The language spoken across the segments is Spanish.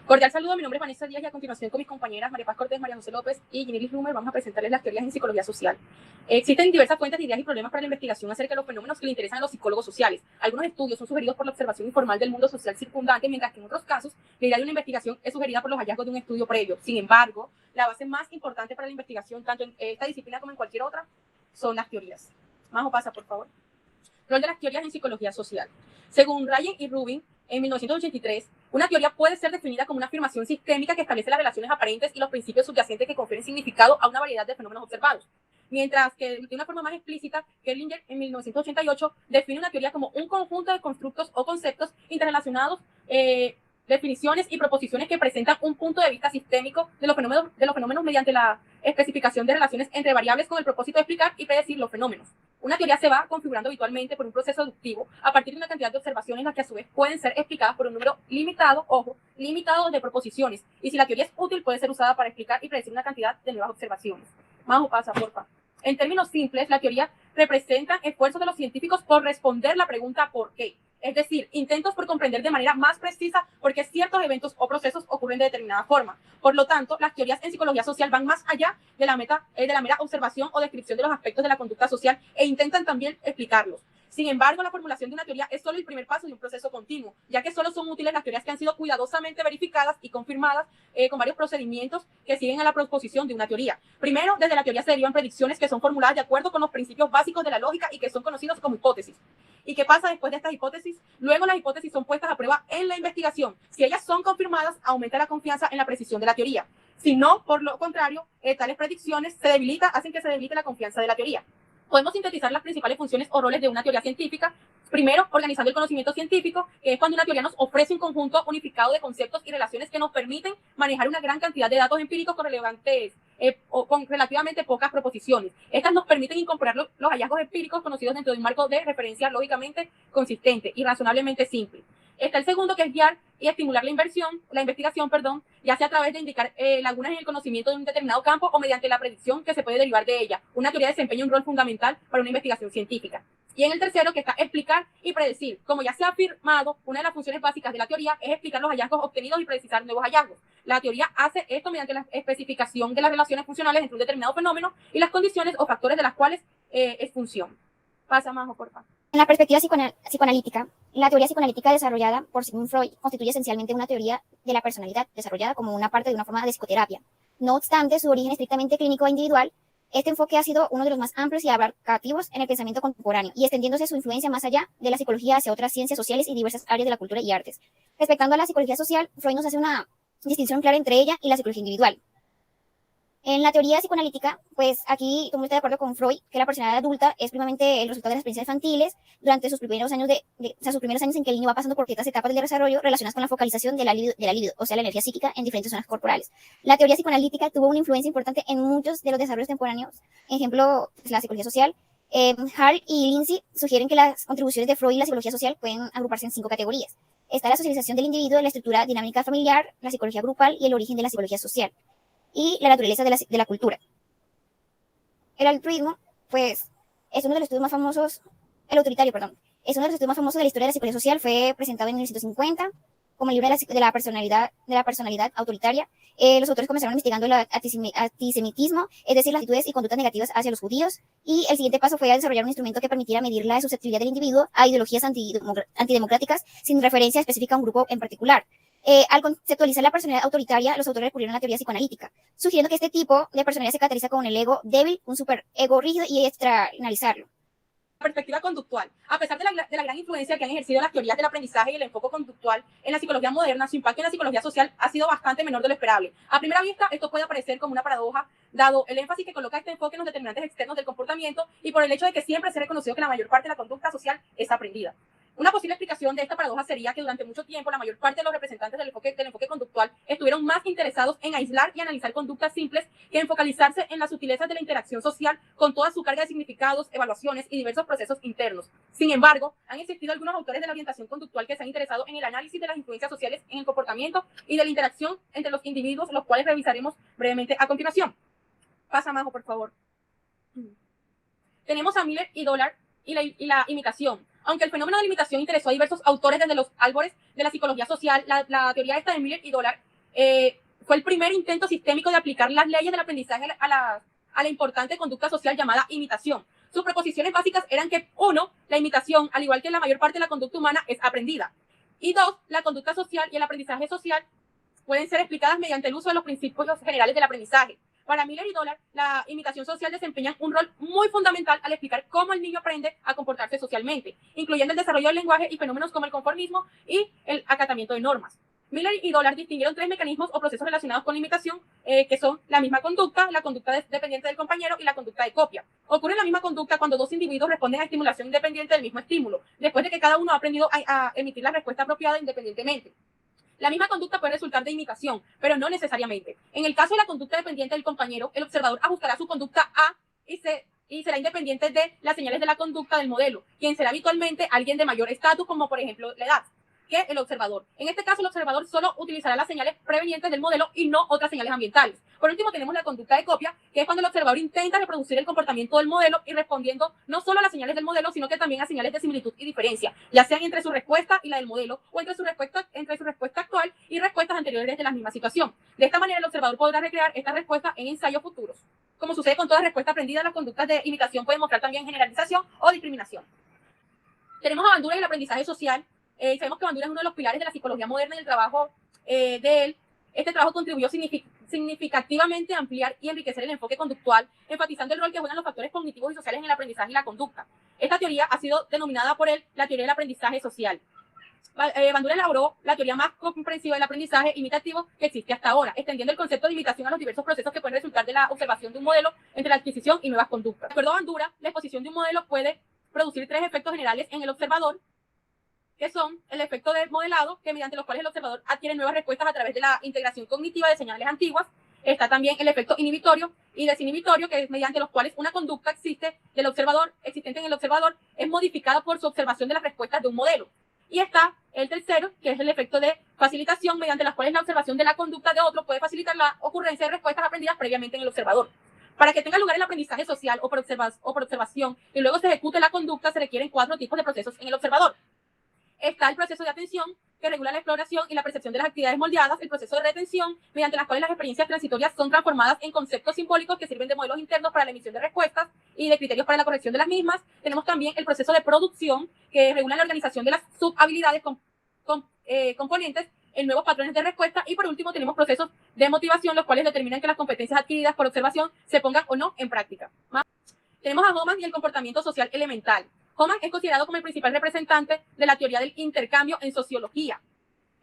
Cordial saludo, mi nombre es Vanessa Díaz y a continuación con mis compañeras María Paz Cortés, María José López y Ginilis Rumer vamos a presentarles las teorías en psicología social. Existen diversas fuentes de ideas y problemas para la investigación acerca de los fenómenos que le interesan a los psicólogos sociales. Algunos estudios son sugeridos por la observación informal del mundo social circundante, mientras que en otros casos la idea de una investigación es sugerida por los hallazgos de un estudio previo. Sin embargo, la base más importante para la investigación, tanto en esta disciplina como en cualquier otra, son las teorías. Majo, pasa, por favor. Rol de las teorías en psicología social. Según Ryan y Rubin, en 1983, una teoría puede ser definida como una afirmación sistémica que establece las relaciones aparentes y los principios subyacentes que confieren significado a una variedad de fenómenos observados. Mientras que de una forma más explícita, Kerlinger en 1988 define una teoría como un conjunto de constructos o conceptos interrelacionados, definiciones y proposiciones que presentan un punto de vista sistémico de los fenómenos mediante la especificación de relaciones entre variables con el propósito de explicar y predecir los fenómenos. Una teoría se va configurando habitualmente por un proceso deductivo a partir de una cantidad de observaciones las que a su vez pueden ser explicadas por un número limitado, limitado de proposiciones. Y si la teoría es útil, puede ser usada para explicar y predecir una cantidad de nuevas observaciones. Majo, pasa, porfa. En términos simples, la teoría representa esfuerzos de los científicos por responder la pregunta ¿por qué? Es decir, intentos por comprender de manera más precisa por qué ciertos eventos o procesos ocurren de determinada forma. Por lo tanto, las teorías en psicología social van más allá de la mera observación o descripción de los aspectos de la conducta social e intentan también explicarlos. Sin embargo, la formulación de una teoría es solo el primer paso de un proceso continuo, ya que solo son útiles las teorías que han sido cuidadosamente verificadas y confirmadas con varios procedimientos que siguen a la proposición de una teoría. Primero, desde la teoría se derivan predicciones que son formuladas de acuerdo con los principios básicos de la lógica y que son conocidos como hipótesis. ¿Y qué pasa después de estas hipótesis? Luego las hipótesis son puestas a prueba en la investigación. Si ellas son confirmadas, aumenta la confianza en la precisión de la teoría. Si no, por lo contrario, tales predicciones hacen que se debilite la confianza de la teoría. Podemos sintetizar las principales funciones o roles de una teoría científica. Primero, organizando el conocimiento científico, que es cuando una teoría nos ofrece un conjunto unificado de conceptos y relaciones que nos permiten manejar una gran cantidad de datos empíricos con relativamente pocas proposiciones. Estas nos permiten incorporar los hallazgos empíricos conocidos dentro de un marco de referencia lógicamente consistente y razonablemente simple. Está el segundo, que es guiar y estimular la investigación, ya sea a través de indicar lagunas en el conocimiento de un determinado campo o mediante la predicción que se puede derivar de ella. Una teoría desempeña un rol fundamental para una investigación científica. Y en el tercero, que está explicar y predecir. Como ya se ha afirmado, una de las funciones básicas de la teoría es explicar los hallazgos obtenidos y precisar nuevos hallazgos. La teoría hace esto mediante la especificación de las relaciones funcionales entre un determinado fenómeno y las condiciones o factores de las cuales es función. Pasa, Majo, por favor. En la perspectiva psicoanalítica, la teoría psicoanalítica desarrollada por Sigmund Freud constituye esencialmente una teoría de la personalidad desarrollada como una parte de una forma de psicoterapia. No obstante su origen estrictamente clínico e individual, este enfoque ha sido uno de los más amplios y abarcativos en el pensamiento contemporáneo, y extendiéndose su influencia más allá de la psicología hacia otras ciencias sociales y diversas áreas de la cultura y artes. Respectando a la psicología social, Freud nos hace una distinción clara entre ella y la psicología individual. En la teoría psicoanalítica, pues aquí todo el mundo está de acuerdo con Freud que la personalidad adulta es primeramente el resultado de las experiencias infantiles durante sus primeros años sus primeros años en que el niño va pasando por ciertas etapas del desarrollo relacionadas con la focalización de la libido, o sea, la energía psíquica en diferentes zonas corporales. La teoría psicoanalítica tuvo una influencia importante en muchos de los desarrollos contemporáneos. Ejemplo, pues, la psicología social. Hall y Lindsay sugieren que las contribuciones de Freud y la psicología social pueden agruparse en 5 categorías. Está la socialización del individuo, la estructura dinámica familiar, la psicología grupal y el origen de la psicología social. Y la naturaleza de la cultura. El altruismo, pues, es uno de los estudios más famosos, el autoritario, perdón, es uno de los estudios más famosos de la historia de la psicología social. Fue presentado en 1950 como el libro de la personalidad autoritaria. Los autores comenzaron investigando el antisemitismo, es decir, las actitudes y conductas negativas hacia los judíos, y el siguiente paso fue a desarrollar un instrumento que permitiera medir la susceptibilidad del individuo a ideologías antidemocráticas sin referencia específica a un grupo en particular. Al conceptualizar la personalidad autoritaria, los autores recurrieron a la teoría psicoanalítica, sugiriendo que este tipo de personalidad se caracteriza con el ego débil, un superego rígido, y externalizarlo. Perspectiva conductual. A pesar de la gran influencia que han ejercido las teorías del aprendizaje y el enfoque conductual en la psicología moderna, su impacto en la psicología social ha sido bastante menor de lo esperable. A primera vista, esto puede parecer como una paradoja, dado el énfasis que coloca este enfoque en los determinantes externos del comportamiento y por el hecho de que siempre se ha reconocido que la mayor parte de la conducta social es aprendida. Una posible explicación de esta paradoja sería que durante mucho tiempo la mayor parte de los representantes del enfoque conductual estuvieron más interesados en aislar y analizar conductas simples que en focalizarse en las sutilezas de la interacción social con toda su carga de significados, evaluaciones y diversos procesos internos. Sin embargo, han existido algunos autores de la orientación conductual que se han interesado en el análisis de las influencias sociales en el comportamiento y de la interacción entre los individuos, los cuales revisaremos brevemente a continuación. Pasa, Majo, por favor. Tenemos a Miller y Dollard y la imitación. Aunque el fenómeno de la imitación interesó a diversos autores desde los albores de la psicología social, la teoría esta de Miller y Dollar fue el primer intento sistémico de aplicar las leyes del aprendizaje a la importante conducta social llamada imitación. Sus proposiciones básicas eran que, uno, la imitación, al igual que la mayor parte de la conducta humana, es aprendida. Y dos, la conducta social y el aprendizaje social pueden ser explicadas mediante el uso de los principios generales del aprendizaje. Para Miller y Dollar, la imitación social desempeña un rol muy fundamental al explicar cómo el niño aprende a comportarse socialmente, incluyendo el desarrollo del lenguaje y fenómenos como el conformismo y el acatamiento de normas. Miller y Dollar distinguieron tres mecanismos o procesos relacionados con la imitación, que son la misma conducta, la conducta dependiente del compañero y la conducta de copia. Ocurre la misma conducta cuando dos individuos responden a estimulación independiente del mismo estímulo, después de que cada uno ha aprendido a emitir la respuesta apropiada independientemente. La misma conducta puede resultar de imitación, pero no necesariamente. En el caso de la conducta dependiente del compañero, el observador ajustará su conducta y será independiente de las señales de la conducta del modelo, quien será habitualmente alguien de mayor estatus, como por ejemplo la edad, que el observador. En este caso, el observador solo utilizará las señales prevenientes del modelo y no otras señales ambientales. Por último, tenemos la conducta de copia, que es cuando el observador intenta reproducir el comportamiento del modelo y respondiendo no solo a las señales del modelo, sino que también a señales de similitud y diferencia, ya sean entre su respuesta y la del modelo, o entre su respuesta actual y respuestas anteriores de la misma situación. De esta manera, el observador podrá recrear esta respuesta en ensayos futuros. Como sucede con toda respuesta aprendida, las conductas de imitación pueden mostrar también generalización o discriminación. Tenemos a Bandura y el aprendizaje social. Sabemos que Bandura es uno de los pilares de la psicología moderna y el trabajo de él. Este trabajo contribuyó significativamente a ampliar y enriquecer el enfoque conductual, enfatizando el rol que juegan los factores cognitivos y sociales en el aprendizaje y la conducta. Esta teoría ha sido denominada por él la teoría del aprendizaje social. Bandura elaboró la teoría más comprensiva del aprendizaje imitativo que existe hasta ahora, extendiendo el concepto de imitación a los diversos procesos que pueden resultar de la observación de un modelo entre la adquisición y nuevas conductas. De acuerdo a Bandura, la exposición de un modelo puede producir tres efectos generales en el observador, que son el efecto de modelado, que mediante los cuales el observador adquiere nuevas respuestas a través de la integración cognitiva de señales antiguas. Está también el efecto inhibitorio y desinhibitorio, que es mediante los cuales una conducta existente en el observador es modificada por su observación de las respuestas de un modelo. Y está el tercero, que es el efecto de facilitación, mediante las cuales la observación de la conducta de otro puede facilitar la ocurrencia de respuestas aprendidas previamente en el observador. Para que tenga lugar el aprendizaje social o por observación y luego se ejecute la conducta, se requieren 4 tipos de procesos en el observador. Está el proceso de atención, que regula la exploración y la percepción de las actividades moldeadas, el proceso de retención, mediante las cuales las experiencias transitorias son transformadas en conceptos simbólicos que sirven de modelos internos para la emisión de respuestas y de criterios para la corrección de las mismas. Tenemos también el proceso de producción, que regula la organización de las subhabilidades componentes en nuevos patrones de respuesta. Y por último tenemos procesos de motivación, los cuales determinan que las competencias adquiridas por observación se pongan o no en práctica. Tenemos a Homan y el comportamiento social elemental. Homan es considerado como el principal representante de la teoría del intercambio en sociología.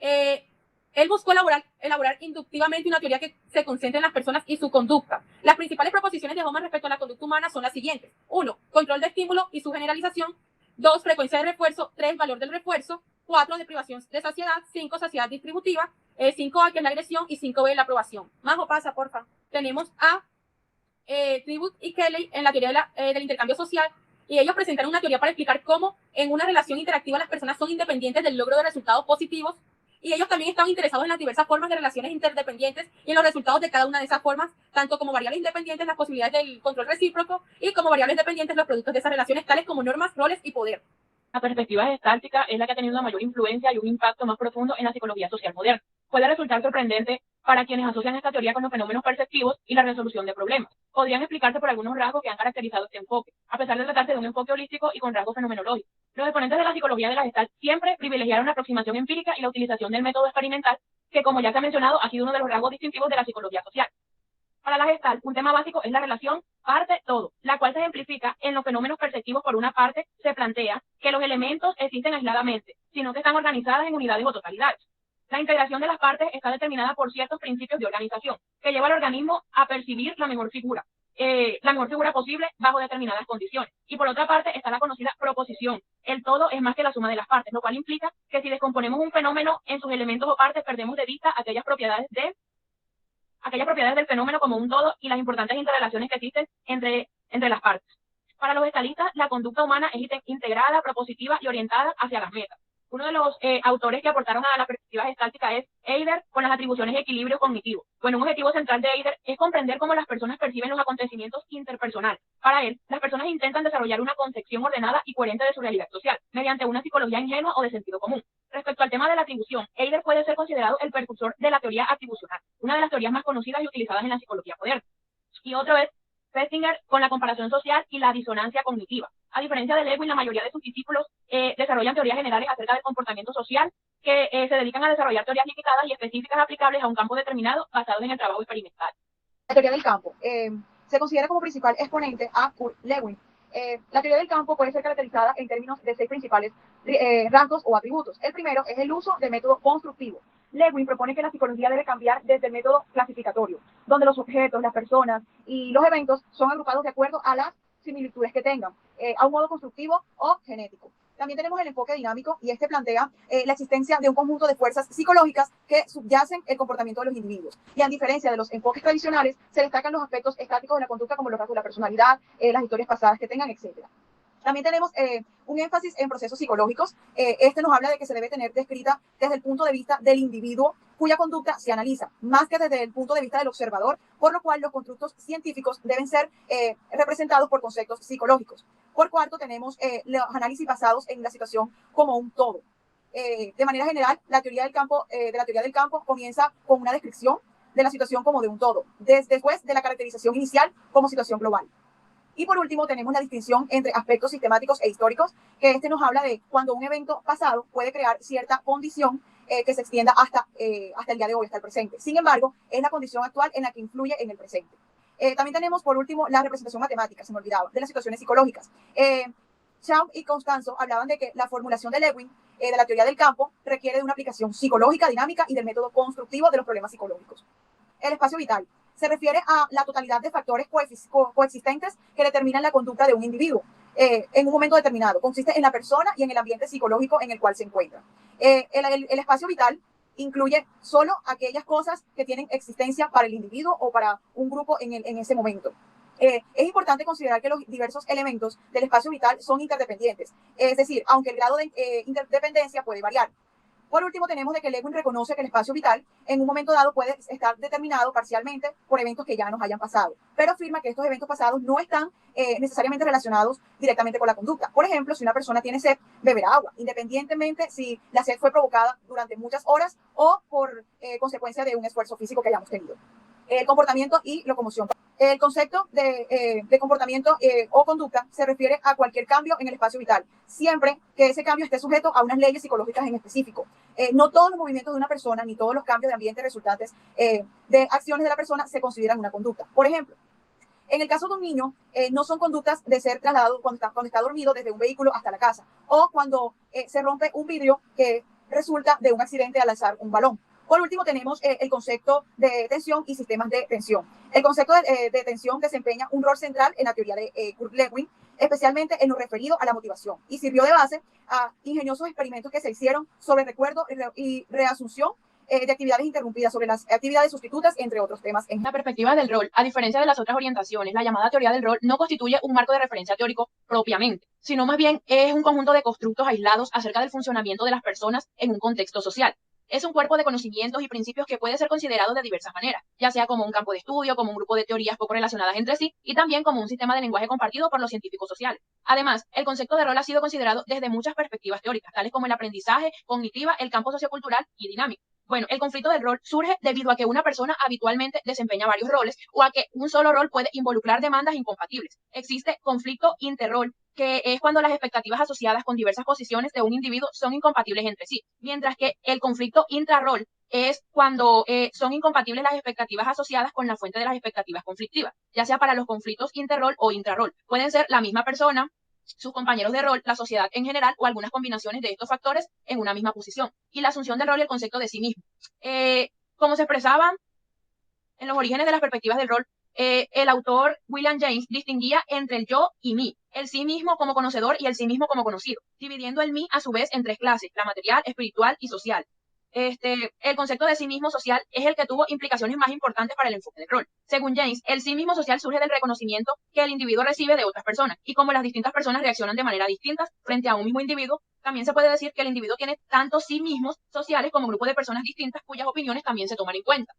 Él buscó elaborar inductivamente una teoría que se concentre en las personas y su conducta. Las principales proposiciones de Homan respecto a la conducta humana son las siguientes. 1. Control de estímulo y su generalización. 2. Frecuencia de refuerzo. 3. Valor del refuerzo. 4. Deprivación de saciedad. 5. Saciedad distributiva. 5A, que es la agresión, y 5B, la aprobación. Majo, pasa, porfa. Tenemos a Tribut y Kelly en la teoría del intercambio social, y ellos presentaron una teoría para explicar cómo en una relación interactiva las personas son independientes del logro de resultados positivos, y ellos también estaban interesados en las diversas formas de relaciones interdependientes y en los resultados de cada una de esas formas, tanto como variables independientes las posibilidades del control recíproco y como variables dependientes los productos de esas relaciones, tales como normas, roles y poder. La perspectiva gestáltica es la que ha tenido una mayor influencia y un impacto más profundo en la psicología social moderna. Puede resultar sorprendente para quienes asocian esta teoría con los fenómenos perceptivos y la resolución de problemas. Podrían explicarse por algunos rasgos que han caracterizado este enfoque, a pesar de tratarse de un enfoque holístico y con rasgos fenomenológicos. Los exponentes de la psicología de la Gestalt siempre privilegiaron la aproximación empírica y la utilización del método experimental, que, como ya se ha mencionado, ha sido uno de los rasgos distintivos de la psicología social. Para la Gestalt, un tema básico es la relación parte-todo, la cual se ejemplifica en los fenómenos perceptivos. Por una parte, se plantea que los elementos existen aisladamente, sino que están organizadas en unidades o totalidades. La integración de las partes está determinada por ciertos principios de organización, que lleva al organismo a percibir la mejor figura posible bajo determinadas condiciones. Y por otra parte está la conocida proposición. El todo es más que la suma de las partes, lo cual implica que si descomponemos un fenómeno en sus elementos o partes, perdemos de vista aquellas propiedades del fenómeno como un todo y las importantes interrelaciones que existen entre las partes. Para los gestalistas, la conducta humana es integrada, propositiva y orientada hacia las metas. Uno de los autores que aportaron a la perspectiva gestáltica es Eider, con las atribuciones de equilibrio cognitivo. Bueno, un objetivo central de Eider es comprender cómo las personas perciben los acontecimientos interpersonales. Para él, las personas intentan desarrollar una concepción ordenada y coherente de su realidad social, mediante una psicología ingenua o de sentido común. Respecto al tema de la atribución, Eider puede ser considerado el precursor de la teoría atribucional, una de las teorías más conocidas y utilizadas en la psicología moderna. Y otro es Festinger, con la comparación social y la disonancia cognitiva. A diferencia de Lewin, la mayoría de sus discípulos desarrollan teorías generales acerca del comportamiento social que se dedican a desarrollar teorías limitadas y específicas aplicables a un campo determinado basados en el trabajo experimental. La teoría del campo se considera como principal exponente a Kurt Lewin. La teoría del campo puede ser caracterizada en términos de 6 principales rasgos o atributos. El primero es el uso del método constructivo. Lewin propone que la psicología debe cambiar desde el método clasificatorio, donde los objetos, las personas y los eventos son agrupados de acuerdo a las similitudes que tengan, a un modo constructivo o genético. También tenemos el enfoque dinámico y este plantea la existencia de un conjunto de fuerzas psicológicas que subyacen el comportamiento de los individuos. Y a diferencia de los enfoques tradicionales, se destacan los aspectos estáticos de la conducta como los rasgos de la personalidad, las historias pasadas que tengan, etc. También tenemos un énfasis en procesos psicológicos. Este nos habla de que se debe tener descrita desde el punto de vista del individuo cuya conducta se analiza, más que desde el punto de vista del observador, por lo cual los constructos científicos deben ser representados por conceptos psicológicos. Por cuarto, tenemos los análisis basados en la situación como un todo. De manera general, la teoría del campo comienza con una descripción de la situación como de un todo, después de la caracterización inicial como situación global. Y por último, tenemos la distinción entre aspectos sistemáticos e históricos, que este nos habla de cuando un evento pasado puede crear cierta condición que se extienda hasta el día de hoy, hasta el presente. Sin embargo, es la condición actual en la que influye en el presente. También tenemos, por último, la representación matemática, se me olvidaba, de las situaciones psicológicas. Schaum y Constanzo hablaban de que la formulación de Lewin, de la teoría del campo, requiere de una aplicación psicológica, dinámica y del método constructivo de los problemas psicológicos. El espacio vital se refiere a la totalidad de factores coexistentes que determinan la conducta de un individuo en un momento determinado. Consiste en la persona y en el ambiente psicológico en el cual se encuentra. El espacio vital incluye solo aquellas cosas que tienen existencia para el individuo o para un grupo en ese momento. Es importante considerar que los diversos elementos del espacio vital son interdependientes, es decir, aunque el grado de interdependencia puede variar. Por último, tenemos de que Lewin reconoce que el espacio vital en un momento dado puede estar determinado parcialmente por eventos que ya nos hayan pasado, pero afirma que estos eventos pasados no están necesariamente relacionados directamente con la conducta. Por ejemplo, si una persona tiene sed, beberá agua, independientemente si la sed fue provocada durante muchas horas o por consecuencia de un esfuerzo físico que hayamos tenido. El comportamiento y locomoción. El concepto de comportamiento o conducta se refiere a cualquier cambio en el espacio vital, siempre que ese cambio esté sujeto a unas leyes psicológicas en específico. No todos los movimientos de una persona ni todos los cambios de ambiente resultantes de acciones de la persona se consideran una conducta. Por ejemplo, en el caso de un niño, no son conductas de ser trasladado cuando está dormido desde un vehículo hasta la casa o cuando se rompe un vidrio que resulta de un accidente al lanzar un balón. Por último, tenemos el concepto de tensión y sistemas de tensión. El concepto de tensión desempeña un rol central en la teoría de Kurt Lewin, especialmente en lo referido a la motivación, y sirvió de base a ingeniosos experimentos que se hicieron sobre recuerdo y reasunción de actividades interrumpidas, sobre las actividades sustitutas, entre otros temas. En la perspectiva del rol, a diferencia de las otras orientaciones, la llamada teoría del rol no constituye un marco de referencia teórico propiamente, sino más bien es un conjunto de constructos aislados acerca del funcionamiento de las personas en un contexto social. Es un cuerpo de conocimientos y principios que puede ser considerado de diversas maneras, ya sea como un campo de estudio, como un grupo de teorías poco relacionadas entre sí, y también como un sistema de lenguaje compartido por los científicos sociales. Además, el concepto de rol ha sido considerado desde muchas perspectivas teóricas, tales como el aprendizaje, cognitiva, el campo sociocultural y dinámico. Bueno, el conflicto del rol surge debido a que una persona habitualmente desempeña varios roles o a que un solo rol puede involucrar demandas incompatibles. Existe conflicto interrol, que es cuando las expectativas asociadas con diversas posiciones de un individuo son incompatibles entre sí, mientras que el conflicto intrarrol es cuando son incompatibles las expectativas asociadas con la fuente de las expectativas conflictivas, ya sea para los conflictos interrol o intrarol. Pueden ser la misma persona, sus compañeros de rol, la sociedad en general o algunas combinaciones de estos factores en una misma posición. Y la asunción del rol y el concepto de sí mismo. Como se expresaba en los orígenes de las perspectivas del rol, el autor William James distinguía entre el yo y mí, el sí mismo como conocedor y el sí mismo como conocido, dividiendo el mí a su vez en 3 clases, la material, espiritual y social. el concepto de sí mismo social es el que tuvo implicaciones más importantes para el enfoque del rol. Según James, el sí mismo social surge del reconocimiento que el individuo recibe de otras personas, y como las distintas personas reaccionan de manera distinta frente a un mismo individuo, también se puede decir que el individuo tiene tanto sí mismos sociales como grupos de personas distintas cuyas opiniones también se toman en cuenta.